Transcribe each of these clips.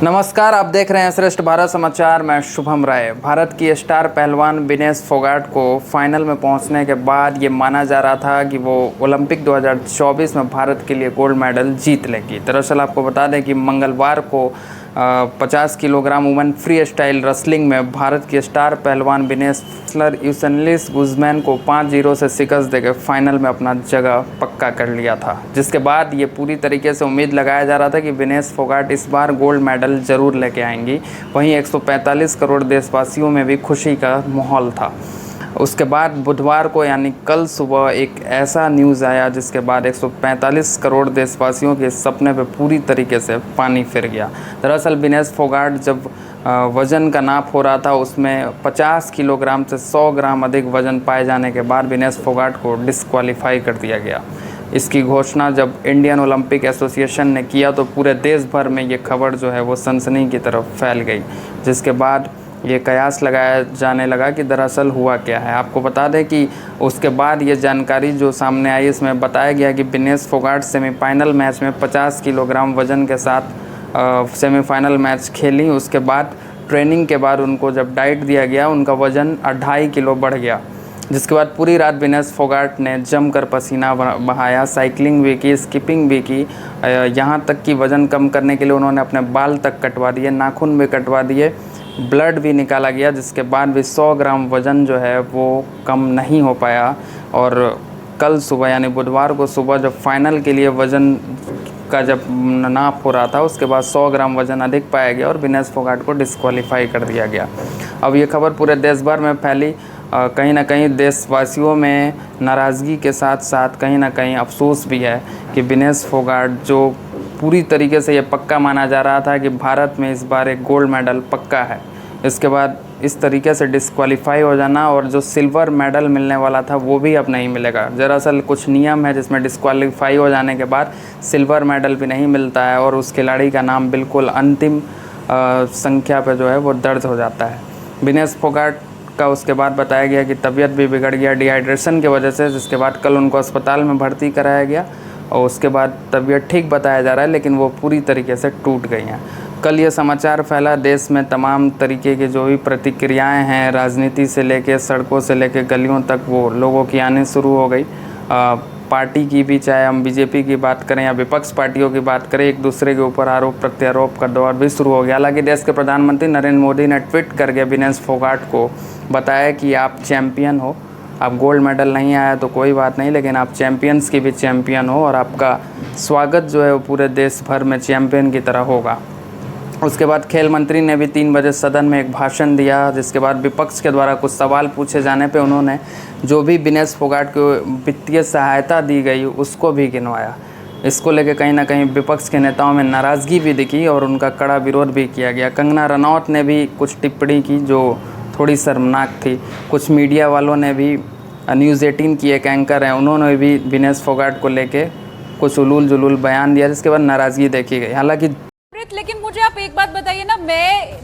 नमस्कार, आप देख रहे हैं श्रेष्ठ भारत समाचार। मैं शुभम राय। भारत की स्टार पहलवान विनेश फोगाट को फाइनल में पहुंचने के बाद ये माना जा रहा था कि वो ओलंपिक 2024 में भारत के लिए गोल्ड मेडल जीत लेगी। दरअसल आपको बता दें कि मंगलवार को 50 kilogram women free style wrestling में भारत की स्टार पहलवान विनेश यूसेनलिस गुजमैन को 5-0 से शिकस्त देकर फाइनल में अपना जगह पक्का कर लिया था, जिसके बाद ये पूरी तरीके से उम्मीद लगाया जा रहा था कि विनेश फोगाट इस बार गोल्ड मेडल ज़रूर लेके आएंगी। वहीं 145 करोड़ देशवासियों में भी खुशी का माहौल था। उसके बाद बुधवार को यानी कल सुबह एक ऐसा न्यूज़ आया जिसके बाद 145 करोड़ देशवासियों के सपने पे पूरी तरीके से पानी फिर गया। दरअसल विनेश फोगाट जब वज़न का नाप हो रहा था उसमें 50 किलोग्राम से 100 ग्राम अधिक वज़न पाए जाने के बाद विनेश फोगाट को डिस्क्वालीफाई कर दिया गया। इसकी घोषणा जब इंडियन ओलंपिक एसोसिएशन ने किया तो पूरे देश भर में ये खबर जो है वो सनसनी की तरफ फैल गई, जिसके बाद ये कयास लगाया जाने लगा कि दरअसल हुआ क्या है। आपको बता दें कि उसके बाद ये जानकारी जो सामने आई, इसमें बताया गया कि विनेश फोगाट सेमीफाइनल मैच में 50 किलोग्राम वज़न के साथ सेमीफाइनल मैच खेली। उसके बाद ट्रेनिंग के बाद उनको जब डाइट दिया गया उनका वज़न 2.5 किलो बढ़ गया, जिसके बाद पूरी रात विनेश फोगाट ने जमकर पसीना बहाया, साइकिलिंग भी की, स्किपिंग भी की। यहाँ तक कि वज़न कम करने के लिए उन्होंने अपने बाल तक कटवा दिए, नाखून भी कटवा दिए, ब्लड भी निकाला गया, जिसके बाद भी 100 ग्राम वज़न जो है वो कम नहीं हो पाया। और कल सुबह यानी बुधवार को सुबह जब फाइनल के लिए वज़न का जब नाप हो रहा था उसके बाद 100 ग्राम वज़न अधिक पाया गया और विनेश फोगाट को डिस्क्वालीफाई कर दिया गया। अब ये खबर पूरे देश भर में फैली। कहीं ना कहीं देशवासियों में नाराज़गी के साथ साथ कहीं ना कहीं अफसोस भी है कि विनेश फोगाट जो पूरी तरीके से ये पक्का माना जा रहा था कि भारत में इस बार एक गोल्ड मेडल पक्का है, इसके बाद इस तरीके से डिस्क्वालीफाई हो जाना और जो सिल्वर मेडल मिलने वाला था वो भी अब नहीं मिलेगा। दरअसल कुछ नियम है जिसमें डिस्क्वालीफाई हो जाने के बाद सिल्वर मेडल भी नहीं मिलता है और उस खिलाड़ी का नाम बिल्कुल अंतिम संख्या पे जो है वो दर्ज हो जाता है। विनेश फोगाट का उसके बाद बताया गया कि तबीयत भी बिगड़ गया डिहाइड्रेशन की वजह से, जिसके बाद कल उनको अस्पताल में भर्ती कराया गया और उसके बाद तबीयत ठीक बताया जा रहा है, लेकिन वो पूरी तरीके से टूट गई हैं। कल ये समाचार फैला देश में, तमाम तरीके की जो भी प्रतिक्रियाएं हैं राजनीति से लेके सड़कों से लेके गलियों तक वो लोगों की आने शुरू हो गई। पार्टी की भी, चाहे हम बीजेपी की बात करें या विपक्ष पार्टियों की बात करें, एक दूसरे के ऊपर आरोप प्रत्यारोप का दौर भी शुरू हो गया। हालांकि देश के प्रधानमंत्री नरेंद्र मोदी ने ट्वीट करके विनेश फोगाट को बताया कि आप चैम्पियन हो, आप गोल्ड मेडल नहीं आया तो कोई बात नहीं, लेकिन आप चैम्पियंस की भी चैम्पियन हो और आपका स्वागत जो है वो पूरे देश भर में चैम्पियन की तरह होगा। उसके बाद खेल मंत्री ने भी 3 बजे सदन में एक भाषण दिया, जिसके बाद विपक्ष के द्वारा कुछ सवाल पूछे जाने पे उन्होंने जो भी विनेश फोगाट को वित्तीय सहायता दी गई उसको भी गिनवाया। इसको लेकर कहीं ना कहीं विपक्ष के नेताओं में नाराज़गी भी दिखी और उनका कड़ा विरोध भी किया गया। कंगना रनौत ने भी कुछ टिप्पणी की जो थोड़ी शर्मनाक थी। कुछ मीडिया वालों ने भी, न्यूज़ 18 की एक एंकर हैं, उन्होंने भी विनेश फोगाट को लेके कुछ उलूल जुलूल बयान दिया, जिसके बाद नाराज़गी देखी गई। हालांकि लेकिन मुझे आप एक बात बताइए ना,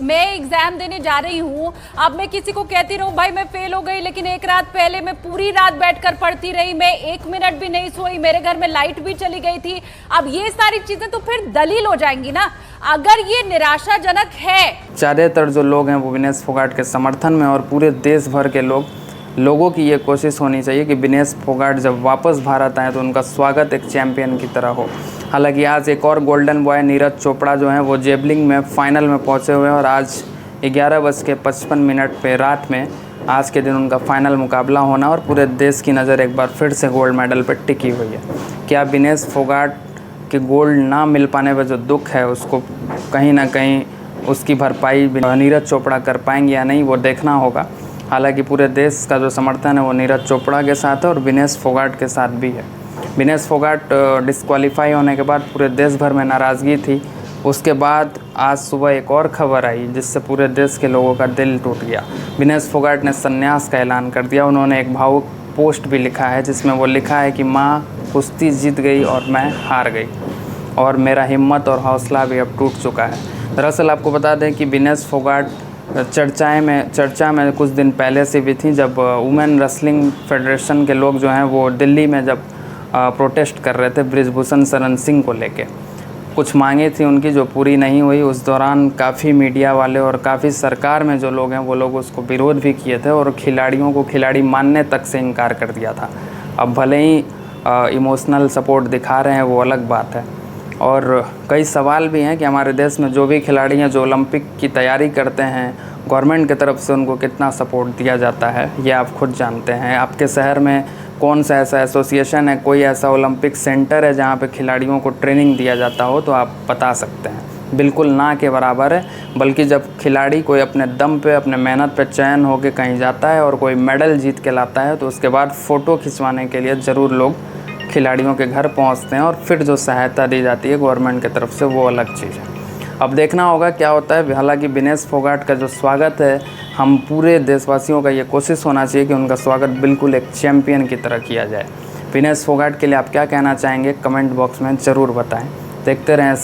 मैं एग्जाम देने जा रही हूँ, अब मैं किसी को कहती रहूँ भाई मैं फेल हो गई, लेकिन एक रात पहले मैं पूरी रात बैठकर पढ़ती रही, मैं 1 मिनट भी नहीं सोई, मेरे घर में लाइट भी चली गई थी। अब ये सारी चीजें तो फिर दलील हो जाएंगी ना, अगर ये निराशाजनक है। ज़्यादातर जो लोग हैं वो विनेश फोगाट के समर्थन में और पूरे देश भर के लोगों की ये कोशिश होनी चाहिए कि विनेश फोगाट जब वापस भारत आए तो उनका स्वागत एक चैंपियन की तरह हो। हालांकि आज एक और गोल्डन बॉय नीरज चोपड़ा जो हैं वो जेवलिंग में फाइनल में पहुंचे हुए हैं और आज 11:55 पे रात में आज के दिन उनका फाइनल मुकाबला होना और पूरे देश की नज़र एक बार फिर से गोल्ड मेडल पर टिकी हुई है। क्या विनेश फोगाट के गोल्ड ना मिल पाने पर जो दुख है उसको कहीं ना कहीं उसकी भरपाई नीरज चोपड़ा कर पाएंगे या नहीं, वो देखना होगा। हालांकि पूरे देश का जो समर्थन है वो नीरज चोपड़ा के साथ है और विनेश फोगाट के साथ भी है। विनेश फोगाट डिस्क्वालीफाई होने के बाद पूरे देश भर में नाराज़गी थी। उसके बाद आज सुबह एक और खबर आई जिससे पूरे देश के लोगों का दिल टूट गया। विनेश फोगाट ने संन्यास का ऐलान कर दिया। उन्होंने एक भावुक पोस्ट भी लिखा है जिसमें वो लिखा है कि माँ कुश्ती जीत गई और मैं हार गई और मेरा हिम्मत और हौसला भी अब टूट चुका है। दरअसल आपको बता दें कि विनेश फोगाट चर्चा में कुछ दिन पहले से भी थी, जब वुमेन रेसलिंग फेडरेशन के लोग जो हैं वो दिल्ली में जब प्रोटेस्ट कर रहे थे ब्रिजभूषण शरण सिंह को लेके। कुछ मांगे थी उनकी जो पूरी नहीं हुई। उस दौरान काफ़ी मीडिया वाले और काफ़ी सरकार में जो लोग हैं वो लोग उसको विरोध भी किए थे और खिलाड़ियों को खिलाड़ी मानने तक से इनकार कर दिया था। अब भले ही इमोशनल सपोर्ट दिखा रहे हैं वो अलग बात है। और कई सवाल भी हैं कि हमारे देश में जो भी खिलाड़ी हैं जो ओलंपिक की तैयारी करते हैं, गवर्नमेंट की तरफ से उनको कितना सपोर्ट दिया जाता है ये आप खुद जानते हैं। आपके शहर में कौन सा ऐसा एसोसिएशन है, कोई ऐसा ओलंपिक सेंटर है जहाँ पे खिलाड़ियों को ट्रेनिंग दिया जाता हो तो आप बता सकते हैं। बिल्कुल ना के बराबर है। बल्कि जब खिलाड़ी कोई अपने दम पे, अपने मेहनत पे चयन होकर कहीं जाता है और कोई मेडल जीत के लाता है तो उसके बाद फ़ोटो खिंचवाने के लिए ज़रूर लोग खिलाड़ियों के घर पहुंचते हैं और फिर जो सहायता दी जाती है गवर्नमेंट की तरफ से वो अलग चीज़ है। अब देखना होगा क्या होता है। हालांकि विनेश फोगाट का जो स्वागत है, हम पूरे देशवासियों का ये कोशिश होना चाहिए कि उनका स्वागत बिल्कुल एक चैम्पियन की तरह किया जाए। विनेश फोगाट के लिए आप क्या कहना चाहेंगे कमेंट बॉक्स में ज़रूर बताएं। देखते रहें।